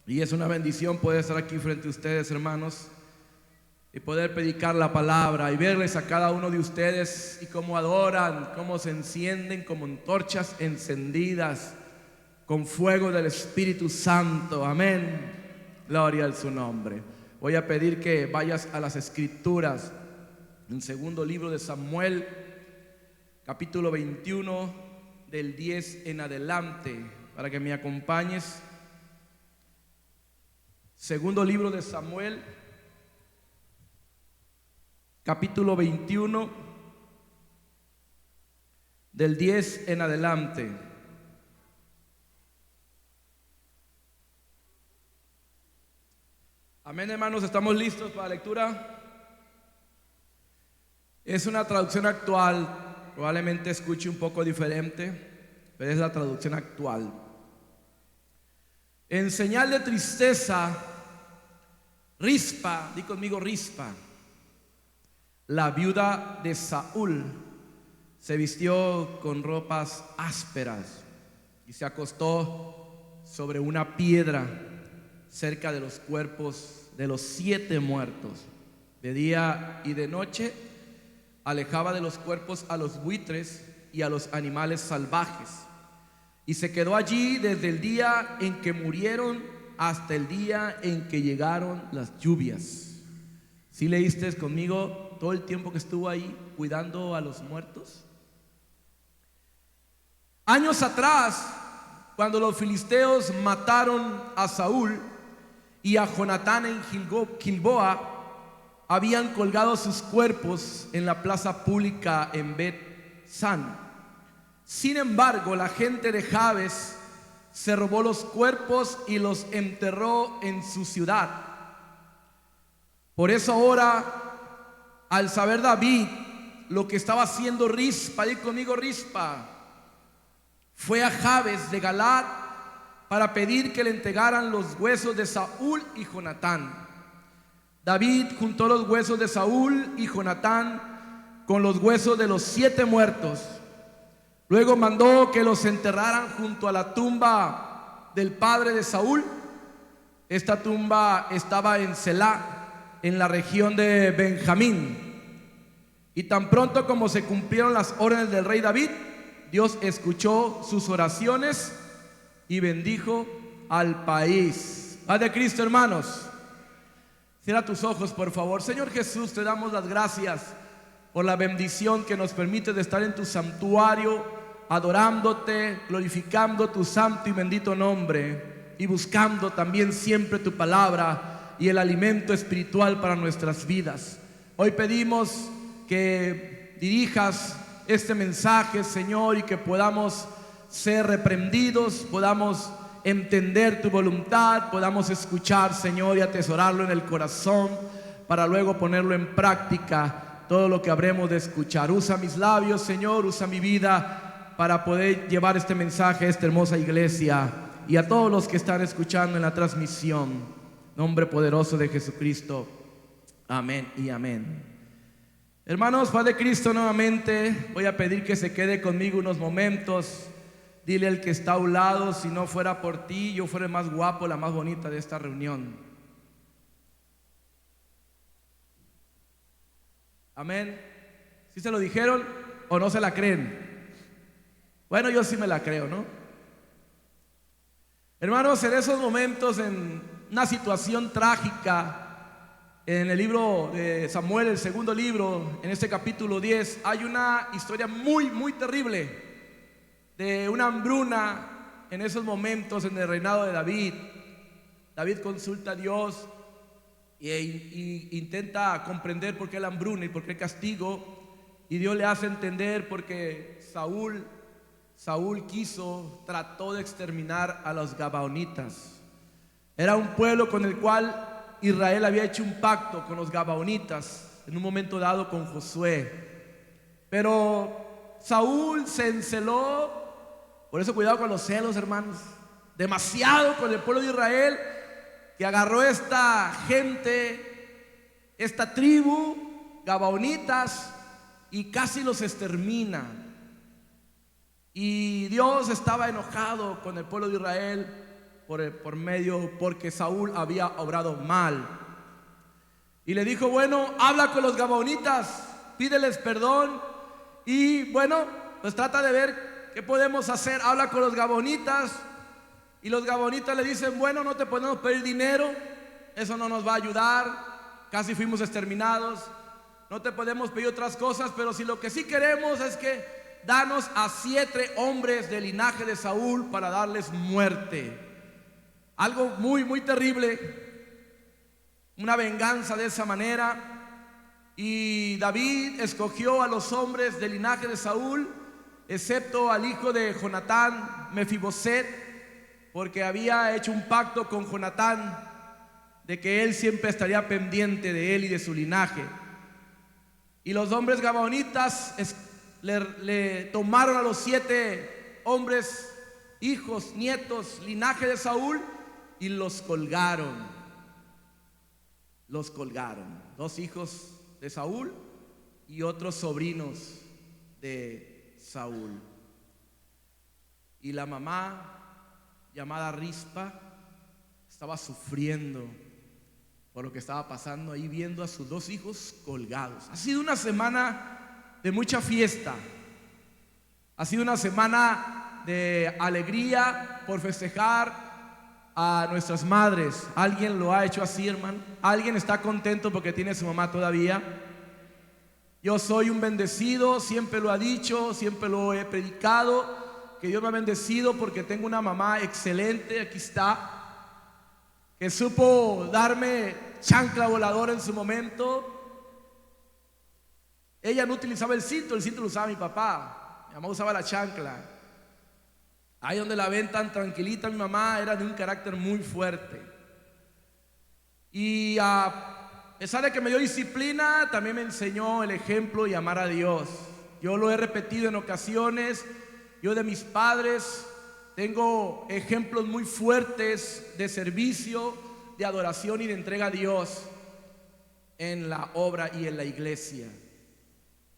Y es una bendición poder estar aquí frente a ustedes, hermanos, y poder predicar la palabra y verles a cada uno de ustedes y cómo adoran, cómo se encienden como antorchas encendidas con fuego del Espíritu Santo. Amén. Gloria a su nombre. Voy a pedir que vayas a las Escrituras, en segundo libro de Samuel, capítulo 21, del 10 en adelante, para que me acompañes. Segundo libro de Samuel, capítulo 21, del 10 en adelante. Amén, hermanos, ¿estamos listos para la lectura? Es una traducción actual, probablemente escuche un poco diferente, pero es la traducción actual. En señal de tristeza, Rispa, di conmigo Rispa, la viuda de Saúl, se vistió con ropas ásperas y se acostó sobre una piedra cerca de los cuerpos de los 7 muertos. De día y de noche alejaba de los cuerpos a los buitres y a los animales salvajes, y se quedó allí desde el día en que murieron hasta el día en que llegaron las lluvias. ¿Sí leíste conmigo todo el tiempo que estuvo ahí cuidando a los muertos? Años atrás, cuando los filisteos mataron a Saúl y a Jonatán en Gilboa, habían colgado sus cuerpos en la plaza pública en Bet-San. Sin embargo, la gente de Jabes se robó los cuerpos y los enterró en su ciudad. Por eso ahora, al saber David lo que estaba haciendo Rispa, di conmigo Rispa, fue a Jabes de Galaad para pedir que le entregaran los huesos de Saúl y Jonatán. David juntó los huesos de Saúl y Jonatán con los huesos de los 7 muertos. Luego mandó que los enterraran junto a la tumba del padre de Saúl. Esta tumba estaba en Selá, en la región de Benjamín. Y tan pronto como se cumplieron las órdenes del rey David, Dios escuchó sus oraciones y bendijo al país. Paz de Cristo, hermanos. Cierra tus ojos, por favor. Señor Jesús, te damos las gracias por la bendición que nos permite de estar en tu santuario, adorándote, glorificando tu santo y bendito nombre y buscando también siempre tu palabra y el alimento espiritual para nuestras vidas. Hoy pedimos que dirijas este mensaje, Señor, y que podamos ser reprendidos, podamos entender tu voluntad, podamos escuchar, Señor, y atesorarlo en el corazón para luego ponerlo en práctica, todo lo que habremos de escuchar. Usa mis labios, Señor, usa mi vida para poder llevar este mensaje a esta hermosa iglesia y a todos los que están escuchando en la transmisión. Nombre poderoso de Jesucristo. Amén y amén. Hermanos, paz de Cristo nuevamente. Voy a pedir que se quede conmigo unos momentos. Dile al que está a un lado, si no fuera por ti, yo fuera el más guapo, la más bonita de esta reunión. Amén. ¿Sí se lo dijeron o no se la creen? Bueno, yo sí me la creo, ¿no? Hermanos, en esos momentos, en una situación trágica, en el libro de Samuel, el segundo libro, en este capítulo 10, hay una historia muy, muy terrible de una hambruna en esos momentos en el reinado de David. David consulta a Dios y intenta comprender por qué la hambruna y por qué el castigo, y Dios le hace entender porque Saúl trató de exterminar a los gabaonitas. Era un pueblo con el cual Israel había hecho un pacto con los gabaonitas en un momento dado con Josué, pero Saúl se enceló. Por eso cuidado con los celos, hermanos, demasiado con el pueblo de Israel, que agarró esta gente, esta tribu, gabaonitas, y casi los extermina. Y Dios estaba enojado con el pueblo de Israel porque Saúl había obrado mal. Y le dijo, bueno, habla con los gabaonitas, pídeles perdón y bueno, pues trata de ver qué podemos hacer. Habla con los gabaonitas y los gabaonitas le dicen, bueno, no te podemos pedir dinero, eso no nos va a ayudar, casi fuimos exterminados, no te podemos pedir otras cosas, pero si lo que sí queremos es que danos a 7 hombres del linaje de Saúl para darles muerte. Algo muy, muy terrible, una venganza de esa manera. Y David escogió a los hombres del linaje de Saúl, excepto al hijo de Jonatán, Mefiboset, porque había hecho un pacto con Jonatán de que él siempre estaría pendiente de él y de su linaje. Y los hombres gabaonitas le tomaron a los 7 hombres, hijos, nietos, linaje de Saúl, y los colgaron. Los colgaron, 2 hijos de Saúl y otros sobrinos de Saúl. Y la mamá, llamada Rispa, estaba sufriendo por lo que estaba pasando ahí, viendo a sus 2 hijos colgados. Ha sido una semana de mucha fiesta, ha sido una semana de alegría por festejar a nuestras madres. ¿Alguien lo ha hecho así, hermano? ¿Alguien está contento porque tiene a su mamá todavía? Yo soy un bendecido, siempre lo ha dicho, siempre lo he predicado, que Dios me ha bendecido porque tengo una mamá excelente, aquí está, que supo darme chancla voladora en su momento. Ella no utilizaba el cinto lo usaba mi papá. Mi mamá usaba la chancla. Ahí donde la ven tan tranquilita, mi mamá era de un carácter muy fuerte. Y a pesar de que me dio disciplina, también me enseñó el ejemplo y amar a Dios. Yo lo he repetido en ocasiones. Yo de mis padres tengo ejemplos muy fuertes de servicio, de adoración y de entrega a Dios en la obra y en la iglesia.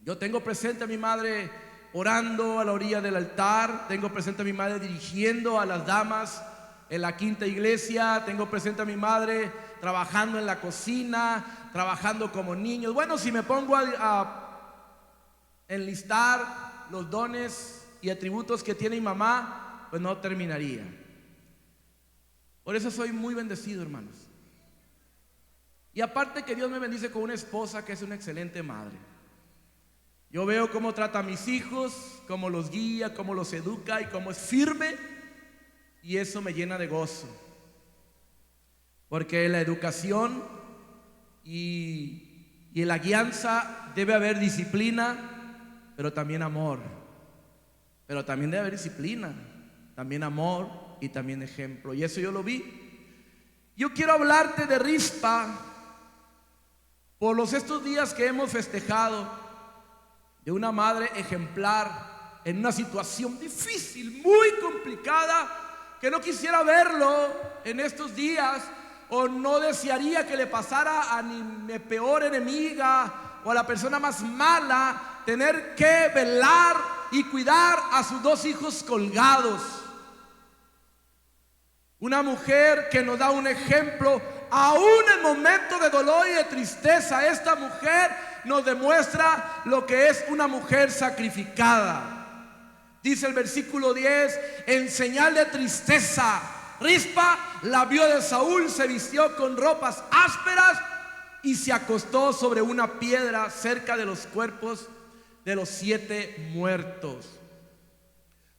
Yo tengo presente a mi madre orando a la orilla del altar, tengo presente a mi madre dirigiendo a las damas en la quinta iglesia, tengo presente a mi madre trabajando en la cocina, trabajando como niños. Bueno, si me pongo a enlistar los dones y atributos que tiene mi mamá, pues no terminaría. Por eso soy muy bendecido, hermanos. Y aparte que Dios me bendice con una esposa que es una excelente madre. Yo veo cómo trata a mis hijos, cómo los guía, cómo los educa y cómo es firme, y eso me llena de gozo. Porque en la educación y en la guianza debe haber disciplina, pero también amor. Pero también debe haber disciplina, también amor y también ejemplo. Y eso yo lo vi. Yo quiero hablarte de Rispa por estos días que hemos festejado, de una madre ejemplar en una situación difícil, muy complicada, que no quisiera verlo en estos días, o no desearía que le pasara a mi peor enemiga o a la persona más mala, tener que velar y cuidar a sus 2 hijos colgados. Una mujer que nos da un ejemplo, aún en momentos de dolor y de tristeza. Esta mujer nos demuestra lo que es una mujer sacrificada. Dice el versículo 10: en señal de tristeza, Rispa, la viuda de Saúl, se vistió con ropas ásperas y se acostó sobre una piedra cerca de los cuerpos de los 7 muertos.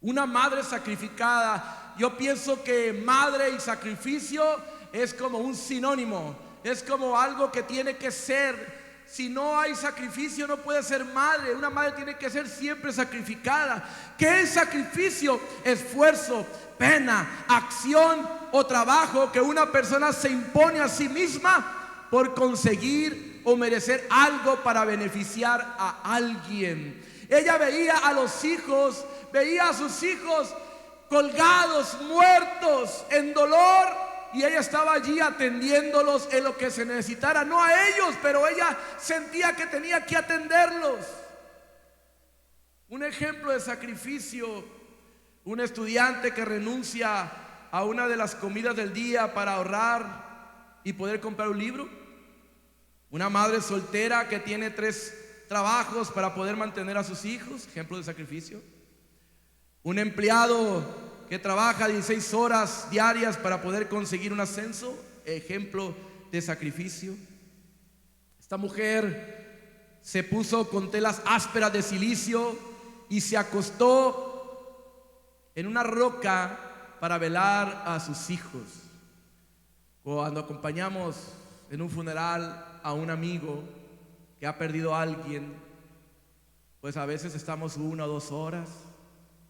Una madre sacrificada. Yo pienso que madre y sacrificio es como un sinónimo, es como algo que tiene que ser. Si no hay sacrificio, no puede ser madre. Una madre tiene que ser siempre sacrificada. ¿Qué es sacrificio? Esfuerzo, pena, acción o trabajo que una persona se impone a sí misma por conseguir o merecer algo para beneficiar a alguien. Ella veía a los hijos, veía a sus hijos colgados, muertos, en dolor, y ella estaba allí atendiéndolos en lo que se necesitara, no a ellos, pero ella sentía que tenía que atenderlos. Un ejemplo de sacrificio, un estudiante que renuncia a una de las comidas del día para ahorrar y poder comprar un libro. Una madre soltera que tiene 3 trabajos para poder mantener a sus hijos, ejemplo de sacrificio. Un empleado que trabaja 16 horas diarias para poder conseguir un ascenso, ejemplo de sacrificio. Esta mujer se puso con telas ásperas de silicio y se acostó en una roca para velar a sus hijos. Cuando acompañamos en un funeral a un amigo que ha perdido a alguien, pues a veces estamos 1 o 2 horas,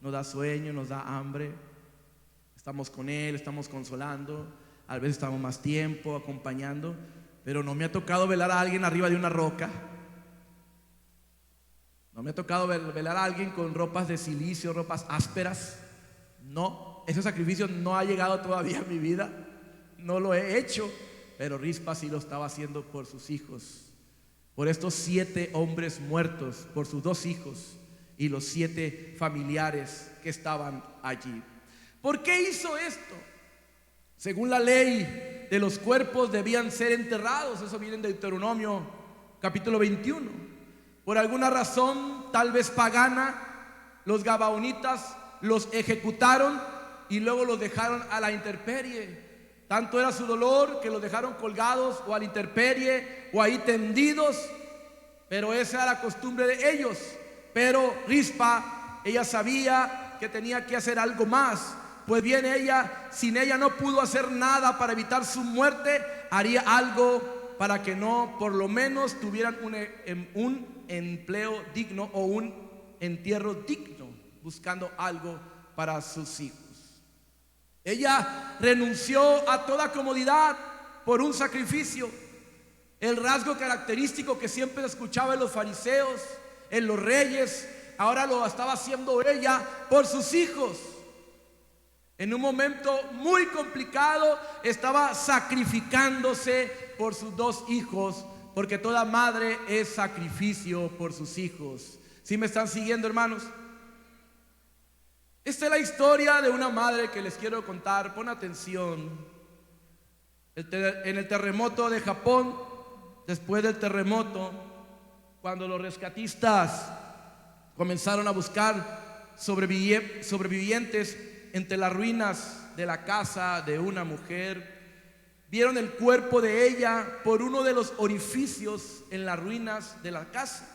nos da sueño, nos da hambre, estamos con él, estamos consolando, a veces estamos más tiempo acompañando, pero no me ha tocado velar a alguien arriba de una roca. No me ha tocado velar a alguien con ropas de silicio, ropas ásperas. No, ese sacrificio no ha llegado todavía a mi vida. No lo he hecho, pero Rispa sí lo estaba haciendo por sus hijos, por estos 7 hombres muertos, por sus 2 hijos y los 7 familiares que estaban allí. ¿Por qué hizo esto? Según la ley de los cuerpos debían ser enterrados. Eso viene en Deuteronomio capítulo 21. Por alguna razón, tal vez pagana, los gabaonitas los ejecutaron y luego los dejaron a la intemperie. Tanto era su dolor que los dejaron colgados o a la intemperie o ahí tendidos, pero esa era la costumbre de ellos. Pero Rispa, ella sabía que tenía que hacer algo más. Pues bien, sin ella no pudo hacer nada para evitar su muerte. Haría algo para que no, por lo menos tuvieran un empleo digno o un entierro digno, buscando algo para sus hijos. Ella renunció a toda comodidad por un sacrificio. El rasgo característico que siempre escuchaba en los fariseos, en los reyes, ahora lo estaba haciendo ella por sus hijos. En un momento muy complicado estaba sacrificándose por sus 2 hijos, porque toda madre es sacrificio por sus hijos. ¿Sí me están siguiendo, hermanos? Esta es la historia de una madre que les quiero contar. Pon atención. En el terremoto de Japón, después del terremoto, cuando los rescatistas comenzaron a buscar sobrevivientes entre las ruinas de la casa de una mujer, vieron el cuerpo de ella por uno de los orificios en las ruinas de la casa.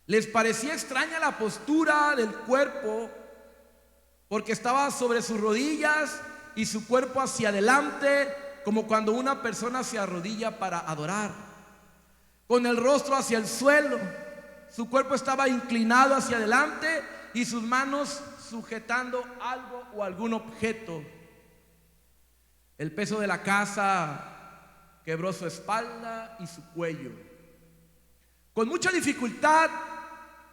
Les parecía extraña la postura del cuerpo, porque estaba sobre sus rodillas y su cuerpo hacia adelante, como cuando una persona se arrodilla para adorar, con el rostro hacia el suelo. Su cuerpo estaba inclinado hacia adelante y sus manos sujetando algo o algún objeto. El peso de la casa quebró su espalda y su cuello. Con mucha dificultad,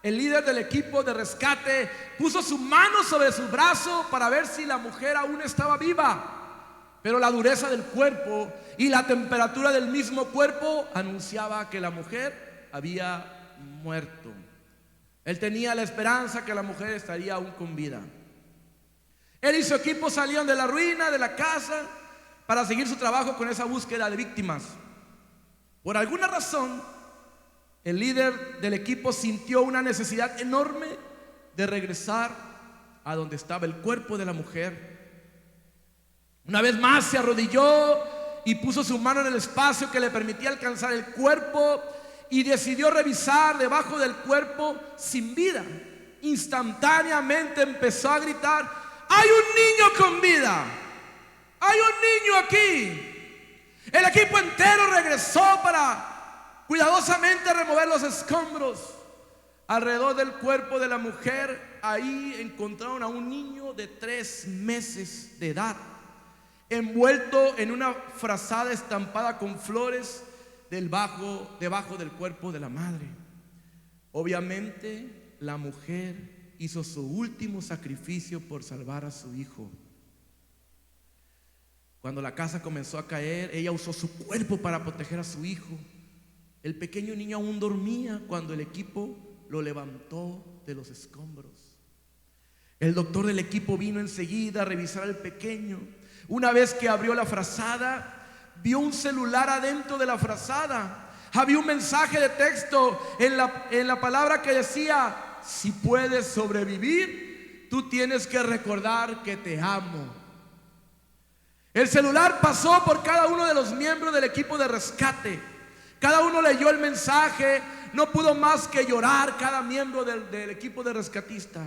el líder del equipo de rescate puso su mano sobre su brazo para ver si la mujer aún estaba viva, pero la dureza del cuerpo y la temperatura del mismo cuerpo anunciaba que la mujer había muerto. Él tenía la esperanza que la mujer estaría aún con vida. Él y su equipo salieron de la ruina de la casa para seguir su trabajo con esa búsqueda de víctimas. Por alguna razón, el líder del equipo sintió una necesidad enorme de regresar a donde estaba el cuerpo de la mujer. Una vez más se arrodilló y puso su mano en el espacio que le permitía alcanzar el cuerpo y decidió revisar debajo del cuerpo sin vida. Instantáneamente empezó a gritar: ¡hay un niño con vida! ¡Hay un niño aquí! El equipo entero regresó para cuidadosamente remover los escombros. Alrededor del cuerpo de la mujer, ahí encontraron a un niño de 3 meses de edad, envuelto en una frazada estampada con flores debajo del cuerpo de la madre. Obviamente, la mujer hizo su último sacrificio por salvar a su hijo. Cuando la casa comenzó a caer, ella usó su cuerpo para proteger a su hijo. El pequeño niño aún dormía cuando el equipo lo levantó de los escombros. El doctor del equipo vino enseguida a revisar al pequeño. Una vez que abrió la frazada, vio un celular adentro de la frazada. Había un mensaje de texto en la palabra que decía: si puedes sobrevivir, tú tienes que recordar que te amo. El celular pasó por cada uno de los miembros del equipo de rescate. Cada uno leyó el mensaje. No pudo más que llorar cada miembro del equipo de rescatistas.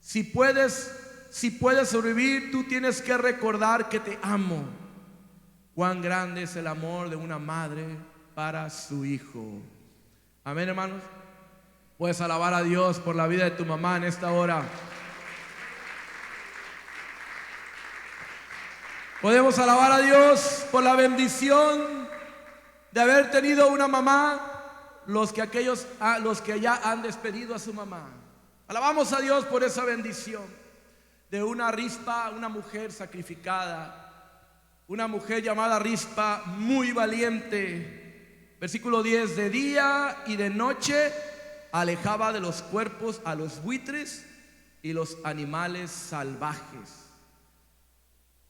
Si puedes sobrevivir, tú tienes que recordar que te amo. Cuán grande es el amor de una madre para su hijo. Amén, hermanos. Puedes alabar a Dios por la vida de tu mamá en esta hora. Podemos alabar a Dios por la bendición de haber tenido una mamá. Los que ya han despedido a su mamá, alabamos a Dios por esa bendición de una Rispa, una mujer sacrificada, una mujer llamada Rispa, muy valiente. Versículo 10: de día y de noche alejaba de los cuerpos a los buitres y los animales salvajes.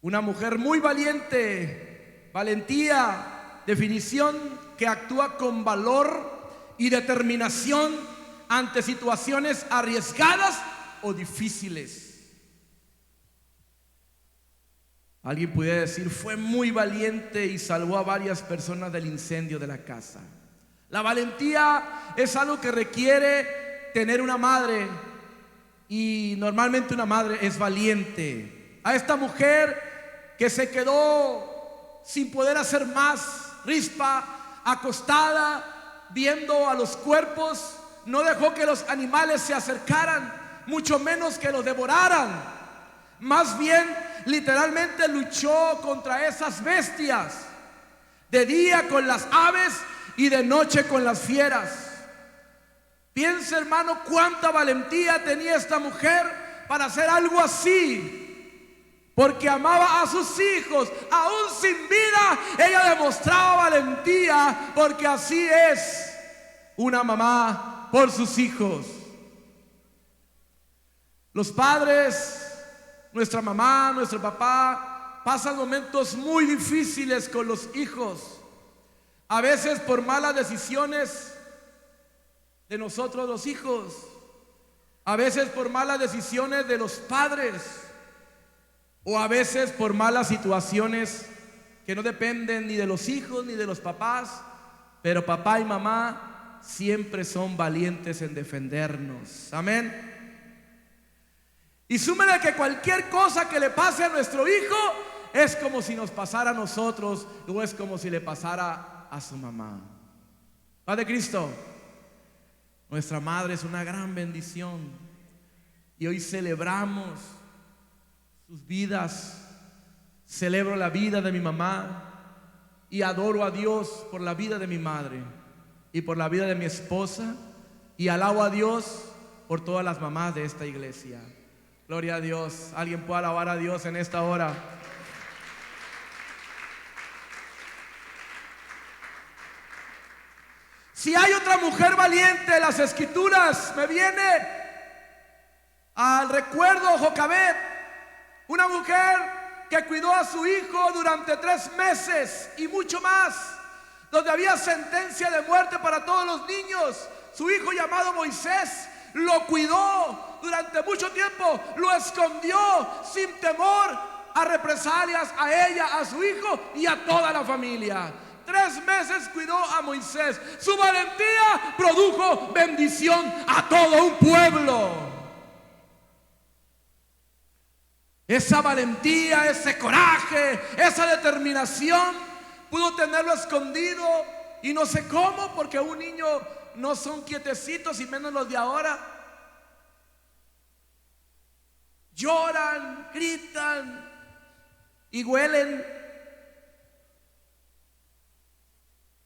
Una mujer muy valiente, valentía, definición que actúa con valor y determinación ante situaciones arriesgadas o difíciles. Alguien pudiera decir: fue muy valiente y salvó a varias personas del incendio de la casa. La valentía es algo que requiere tener una madre, y normalmente una madre es valiente. A esta mujer que se quedó sin poder hacer más, Rispa, acostada viendo a los cuerpos, no dejó que los animales se acercaran, mucho menos que los devoraran. Más bien, literalmente luchó contra esas bestias, de día con las aves y de noche con las fieras. Piensa, hermano, cuánta valentía tenía esta mujer para hacer algo así, porque amaba a sus hijos. Aún sin vida, ella demostraba valentía, porque así es una mamá por sus hijos. Los padres, nuestra mamá, nuestro papá, pasan momentos muy difíciles con los hijos. A veces por malas decisiones de nosotros los hijos, a veces por malas decisiones de los padres, o a veces por malas situaciones que no dependen ni de los hijos ni de los papás, pero papá y mamá siempre son valientes en defendernos. Amén. Y súmele que cualquier cosa que le pase a nuestro hijo es como si nos pasara a nosotros, o es como si le pasara a su mamá. Padre Cristo, nuestra madre es una gran bendición, y hoy celebramos sus vidas. Celebro la vida de mi mamá y adoro a Dios por la vida de mi madre y por la vida de mi esposa, y alabo a Dios por todas las mamás de esta iglesia. Gloria a Dios. ¿Alguien puede alabar a Dios en esta hora? Si hay otra mujer valiente en las escrituras, me viene al recuerdo Jocabed, una mujer que cuidó a su hijo durante 3 meses y mucho más, donde había sentencia de muerte para todos los niños. Su hijo, llamado Moisés, lo cuidó durante mucho tiempo, lo escondió sin temor a represalias a ella, a su hijo y a toda la familia. 3 meses cuidó a Moisés. Su valentía produjo bendición a todo un pueblo. Esa valentía, ese coraje, esa determinación, pudo tenerlo escondido, y no sé cómo, porque un niño no son quietecitos, y menos los de ahora. Lloran, gritan y huelen.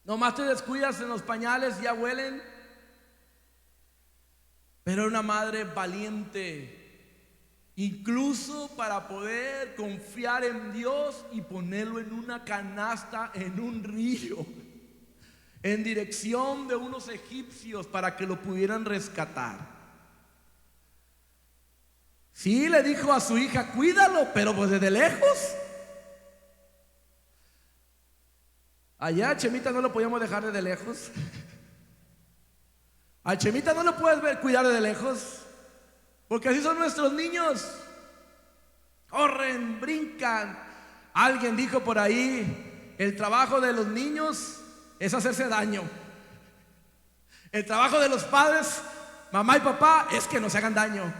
Nomás te descuidas en los pañales, ya huelen. Pero era una madre valiente, incluso para poder confiar en Dios y ponerlo en una canasta en un río, en dirección de unos egipcios, para que lo pudieran rescatar. Sí, le dijo a su hija, cuídalo, pero pues desde lejos. Allá a Chemita no lo podíamos dejar desde lejos. A Chemita no lo puedes ver, cuidar desde lejos, porque así son nuestros niños. Corren, brincan. Alguien dijo por ahí, el trabajo de los niños es hacerse daño. El trabajo de los padres, mamá y papá, es que no se hagan daño.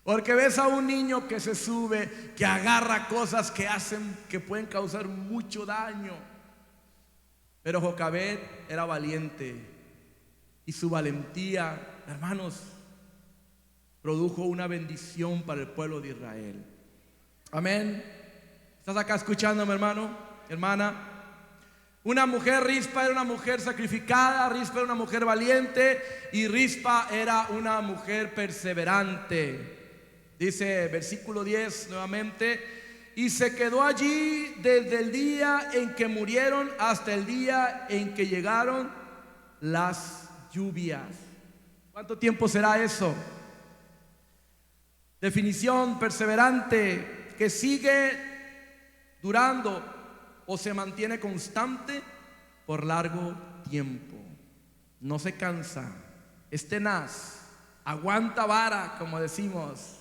Porque ves a un niño que se sube, que agarra cosas que pueden causar mucho daño. Pero Jocabed era valiente, y su valentía, hermanos, produjo una bendición para el pueblo de Israel. Amén. ¿Estás acá escuchándome, hermano, hermana? Una mujer, Rispa, era una mujer sacrificada, Rispa era una mujer valiente, y Rispa era una mujer perseverante. Dice versículo 10 nuevamente: y se quedó allí desde el día en que murieron hasta el día en que llegaron las lluvias. ¿Cuánto tiempo será eso? Definición: perseverante, que sigue durando o se mantiene constante por largo tiempo. No se cansa, es tenaz, aguanta vara, como decimos.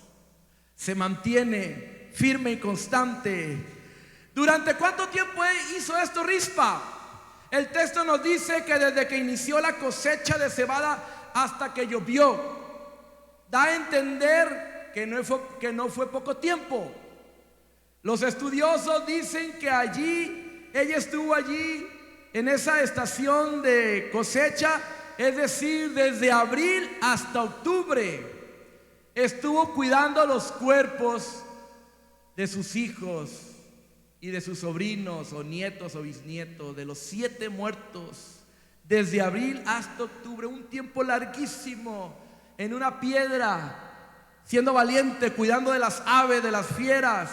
Se mantiene firme y constante. ¿Durante cuánto tiempo hizo esto Rispa? El texto nos dice que desde que inició la cosecha de cebada hasta que llovió. Da a entender que no fue poco tiempo. Los estudiosos dicen que ella estuvo allí en esa estación de cosecha, es decir, desde abril hasta octubre. Estuvo cuidando los cuerpos de sus hijos y de sus sobrinos o nietos o bisnietos, de los 7 muertos, desde abril hasta octubre, un tiempo larguísimo, en una piedra, siendo valiente, cuidando de las aves, de las fieras.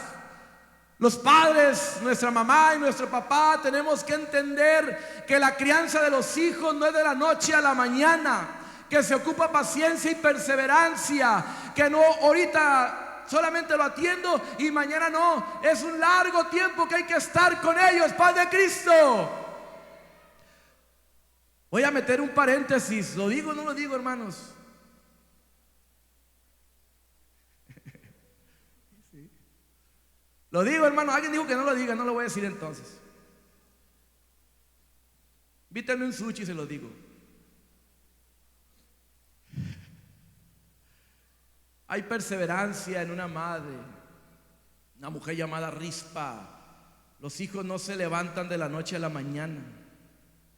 Los padres, nuestra mamá y nuestro papá, tenemos que entender que la crianza de los hijos no es de la noche a la mañana, que se ocupa paciencia y perseverancia, que no ahorita solamente lo atiendo y mañana no, es un largo tiempo que hay que estar con ellos, Padre de Cristo. Voy a meter un paréntesis, ¿lo digo o no lo digo, hermanos? Sí. Lo digo, hermano, alguien dijo que no lo diga, no lo voy a decir entonces. Invítenme un sushi y se lo digo. Hay perseverancia en una madre, una mujer llamada Rispa. Los hijos no se levantan de la noche a la mañana.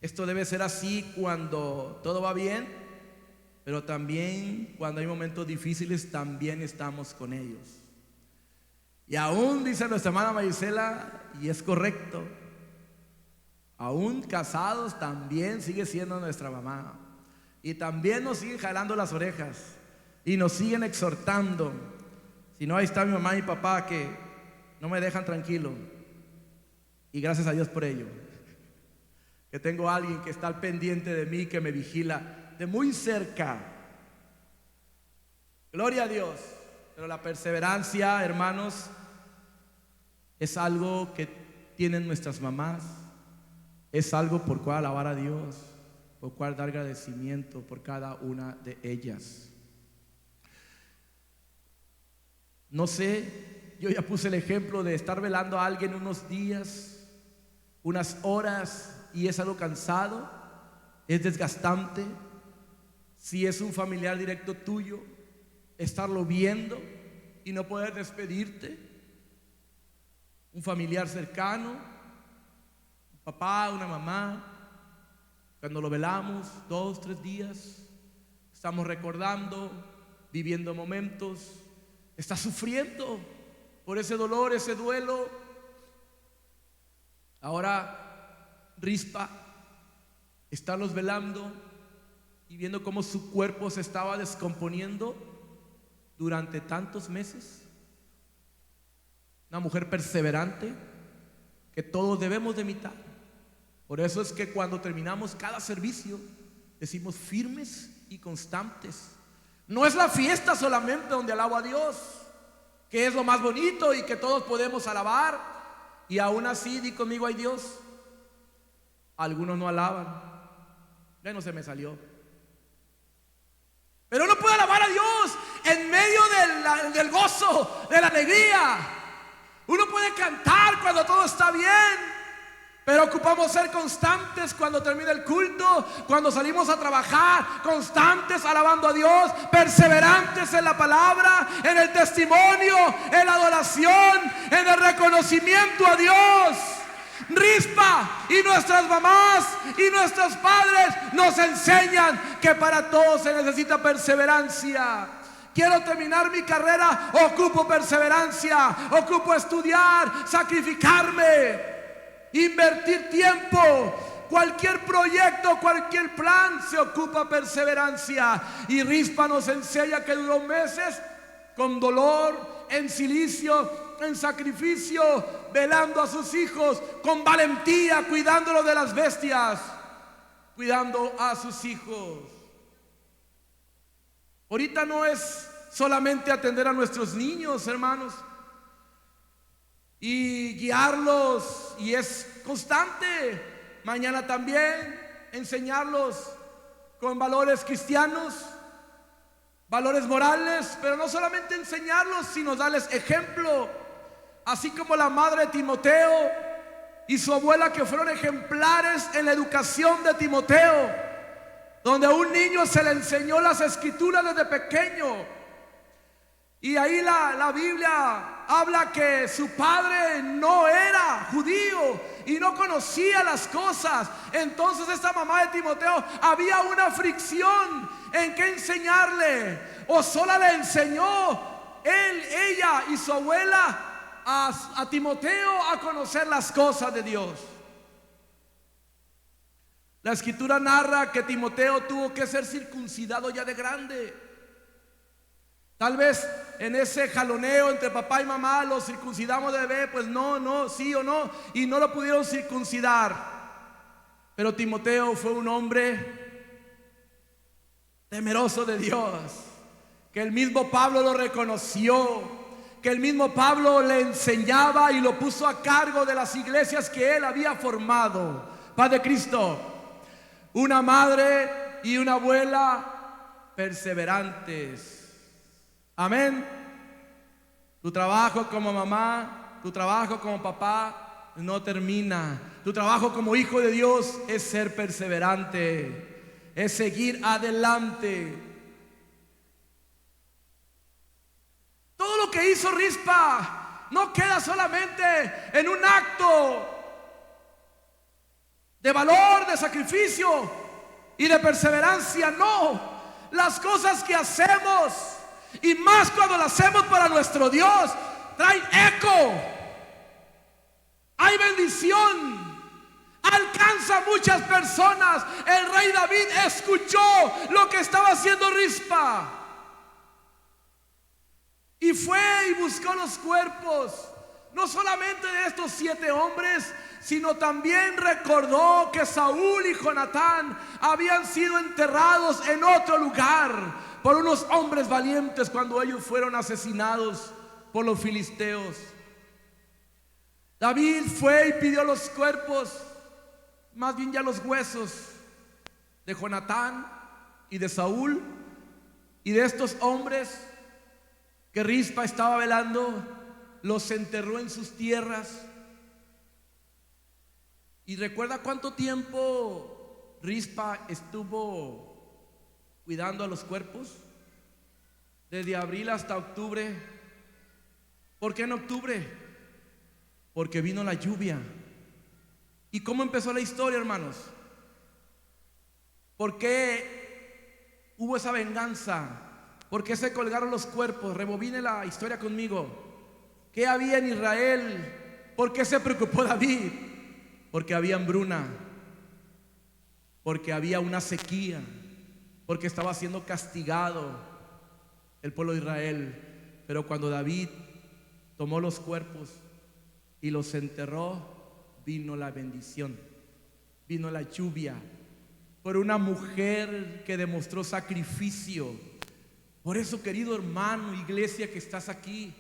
Esto debe ser así cuando todo va bien, pero también cuando hay momentos difíciles también estamos con ellos. Y aún dice nuestra hermana Marisela, y es correcto, aún casados también sigue siendo nuestra mamá, y también nos siguen jalando las orejas y nos siguen exhortando. Si no, ahí está mi mamá y mi papá que no me dejan tranquilo, y gracias a Dios por ello, que tengo a alguien que está al pendiente de mí, que me vigila de muy cerca. Gloria a Dios. Pero la perseverancia, hermanos, es algo que tienen nuestras mamás, es algo por cual alabar a Dios, por cual dar agradecimiento por cada una de ellas. No sé, yo ya puse el ejemplo de estar velando a alguien unos días, unas horas, y es algo cansado, es desgastante. Si es un familiar directo tuyo, estarlo viendo y no poder despedirte. Un familiar cercano, un papá, una mamá, cuando lo velamos 2, 3 días, estamos recordando, viviendo momentos, está sufriendo por ese dolor, ese duelo. Ahora Rispa está los velando y viendo cómo su cuerpo se estaba descomponiendo durante tantos meses. Una mujer perseverante que todos debemos de imitar. Por eso es que cuando terminamos cada servicio decimos firmes y constantes, No es la fiesta solamente donde alabo a Dios, que es lo más bonito y que todos podemos alabar. Y aún así, di conmigo, ay Dios, algunos no alaban. Ya no se me salió. Pero uno puede alabar a Dios en medio del gozo, de la alegría. Uno puede cantar cuando todo está bien. Pero ocupamos ser constantes cuando termina el culto, cuando salimos a trabajar, constantes alabando a Dios, perseverantes en la palabra, en el testimonio, en la adoración, en el reconocimiento a Dios. Rispa y nuestras mamás y nuestros padres nos enseñan que para todo se necesita perseverancia. Quiero terminar mi carrera, ocupo perseverancia, ocupo estudiar, sacrificarme, invertir tiempo. Cualquier proyecto, cualquier plan se ocupa perseverancia. Y Rispa nos enseña que duró meses con dolor, en silicio, en sacrificio, velando a sus hijos, con valentía, cuidándolos de las bestias, cuidando a sus hijos. Ahorita no es solamente atender a nuestros niños, hermanos, y guiarlos, y es constante. Mañana también enseñarlos con valores cristianos, valores morales, pero no solamente enseñarlos, sino darles ejemplo. Así como la madre de Timoteo y su abuela, que fueron ejemplares en la educación de Timoteo, donde a un niño se le enseñó las escrituras desde pequeño. Y ahí la Biblia habla que su padre no era judío y no conocía las cosas. Entonces esta mamá de Timoteo, había una fricción en qué enseñarle. O sola le enseñó ella y su abuela a Timoteo a conocer las cosas de Dios. La escritura narra que Timoteo tuvo que ser circuncidado ya de grande. Tal vez en ese jaloneo entre papá y mamá lo circuncidamos de bebé, pues no, sí o no, y no lo pudieron circuncidar. Pero Timoteo fue un hombre temeroso de Dios, que el mismo Pablo lo reconoció, que el mismo Pablo le enseñaba y lo puso a cargo de las iglesias que él había formado. Padre Cristo, una madre y una abuela perseverantes. Amén. Tu trabajo como mamá, tu trabajo como papá no termina. Tu trabajo como hijo de Dios es ser perseverante, es seguir adelante. Todo lo que hizo Rispa no queda solamente en un acto de valor, de sacrificio y de perseverancia. No, las cosas que hacemos, y más cuando las hacemos para nuestro Dios, traen eco, hay bendición, alcanza a muchas personas. El rey David escuchó lo que estaba haciendo Rispa y fue y buscó los cuerpos, no solamente de estos 7 hombres, sino también recordó que Saúl y Jonatán habían sido enterrados en otro lugar por unos hombres valientes cuando ellos fueron asesinados por los filisteos. David fue y pidió los cuerpos, más bien ya los huesos, de Jonatán y de Saúl, y de estos hombres que Rispa estaba velando. Los enterró en sus tierras. ¿Y recuerda cuánto tiempo Rispa estuvo cuidando a los cuerpos? Desde abril hasta octubre. ¿Por qué en octubre? Porque vino la lluvia. ¿Y cómo empezó la historia, hermanos? ¿Por qué hubo esa venganza? ¿Por qué se colgaron los cuerpos? Rebobine la historia conmigo. ¿Qué había en Israel? ¿Por qué se preocupó David? Porque había hambruna, porque había una sequía, porque estaba siendo castigado el pueblo de Israel. Pero cuando David tomó los cuerpos y los enterró, vino la bendición, vino la lluvia, por una mujer que demostró sacrificio, Por eso, querido hermano, iglesia que estás aquí,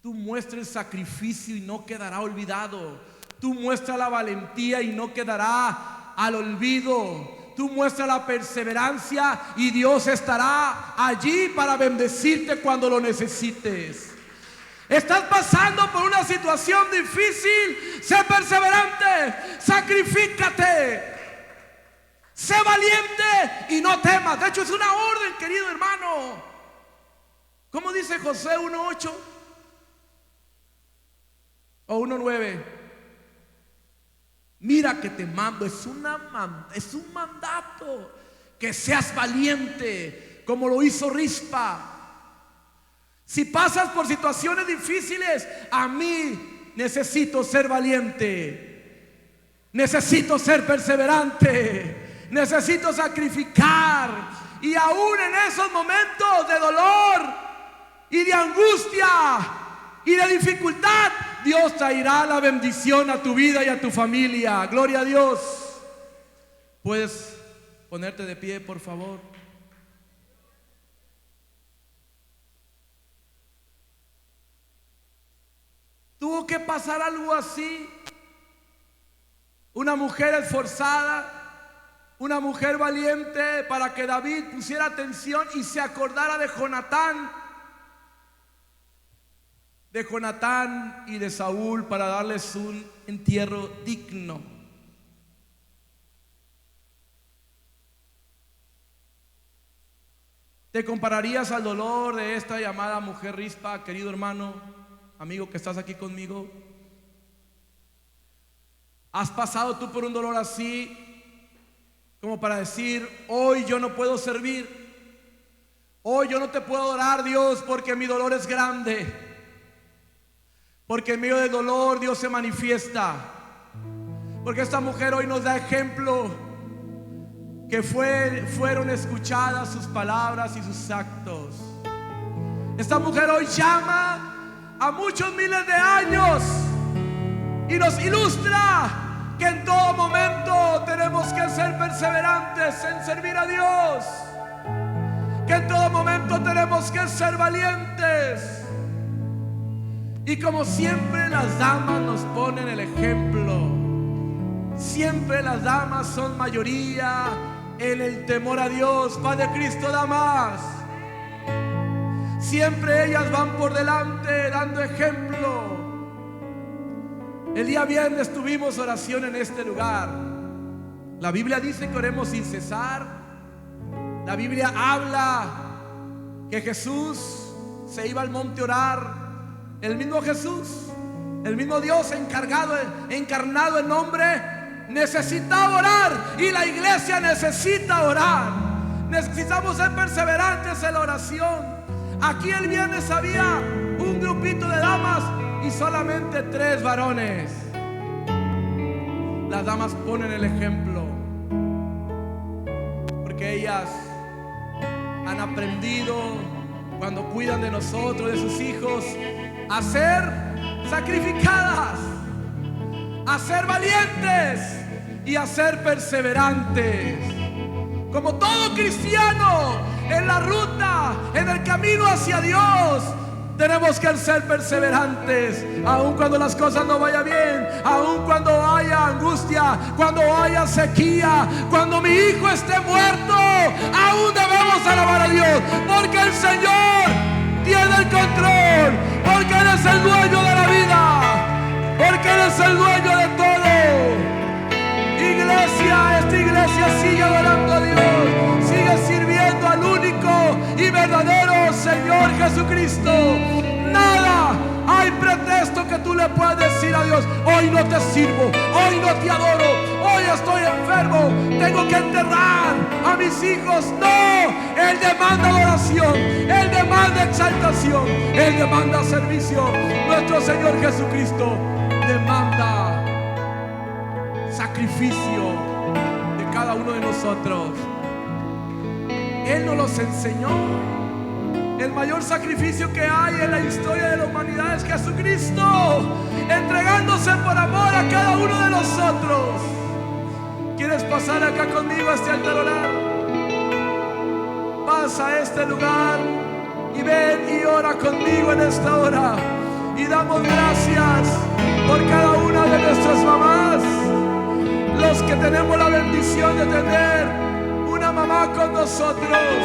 tú muestra el sacrificio y no quedará olvidado. Tú muestra la valentía y no quedará al olvido. Tú muestra la perseverancia y Dios estará allí para bendecirte cuando lo necesites. Estás pasando por una situación difícil, sé perseverante, sacrifícate, sé valiente y no temas. De hecho, es una orden, querido hermano. ¿Cómo dice Josué 1:8 o 1:9? Mira que te mando, es un mandato, que seas valiente como lo hizo Rispa. Si pasas por situaciones difíciles, a mí necesito ser valiente, necesito ser perseverante, necesito sacrificar. Y aún en esos momentos de dolor y de angustia y de dificultad, Dios traerá la bendición a tu vida y a tu familia. Gloria a Dios. Puedes ponerte de pie, por favor. Tuvo que pasar algo así. Una mujer esforzada, una mujer valiente, para que David pusiera atención y se acordara de Jonatán y de Saúl, para darles un entierro digno. ¿Te compararías al dolor de esta llamada mujer Rispa, querido hermano, amigo que estás aquí conmigo? ¿Has pasado tú por un dolor así, como para decir: hoy yo no puedo servir, hoy yo no te puedo adorar, Dios, porque mi dolor es grande? Porque en medio del dolor Dios se manifiesta. Porque esta mujer hoy nos da ejemplo que fueron escuchadas sus palabras y sus actos. Esta mujer hoy llama a muchos miles de años y nos ilustra que en todo momento tenemos que ser perseverantes en servir a Dios, que en todo momento tenemos que ser valientes. Y como siempre, las damas nos ponen el ejemplo. Siempre las damas son mayoría en el temor a Dios. Padre Cristo, damas, siempre ellas van por delante dando ejemplo. El día viernes tuvimos oración en este lugar. La Biblia dice que oremos sin cesar. La Biblia habla que Jesús se iba al monte a orar. El mismo Jesús, el mismo Dios encarnado en hombre, necesitaba orar. Y la iglesia necesita orar. Necesitamos ser perseverantes en la oración. Aquí el viernes había un grupito de damas y solamente 3 varones. Las damas ponen el ejemplo, porque ellas han aprendido, cuando cuidan de nosotros, de sus hijos, a ser sacrificadas, a ser valientes y a ser perseverantes. Como todo cristiano en la ruta, en el camino hacia Dios, tenemos que ser perseverantes, aun cuando las cosas no vayan bien, aun cuando haya angustia, cuando haya sequía, cuando mi hijo esté muerto, aún debemos alabar a Dios, porque el Señor tiene el control, porque Él es el dueño de la vida, porque Él es el dueño de todo. Iglesia, esta iglesia sigue adorando a Dios, sigue sirviendo al único y verdadero Señor Jesucristo. Nada hay pretexto que tú le puedas decir a Dios: hoy no te sirvo, hoy no te adoro, hoy estoy enfermo, tengo que enterrar a mis hijos. No, Él demanda adoración, Él demanda exaltación, Él demanda servicio. Nuestro Señor Jesucristo demanda sacrificio de cada uno de nosotros. Él nos los enseñó. El mayor sacrificio que hay en la historia de la humanidad es Jesucristo, entregándose por amor a cada uno de nosotros. ¿Quieres pasar acá conmigo a este altar orar? pasa a este lugar y ven y ora conmigo en esta hora. Y damos gracias por cada una de nuestras mamás, los que tenemos la bendición de tener una mamá con nosotros,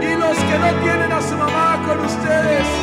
y los que no tienen a su mamá con ustedes.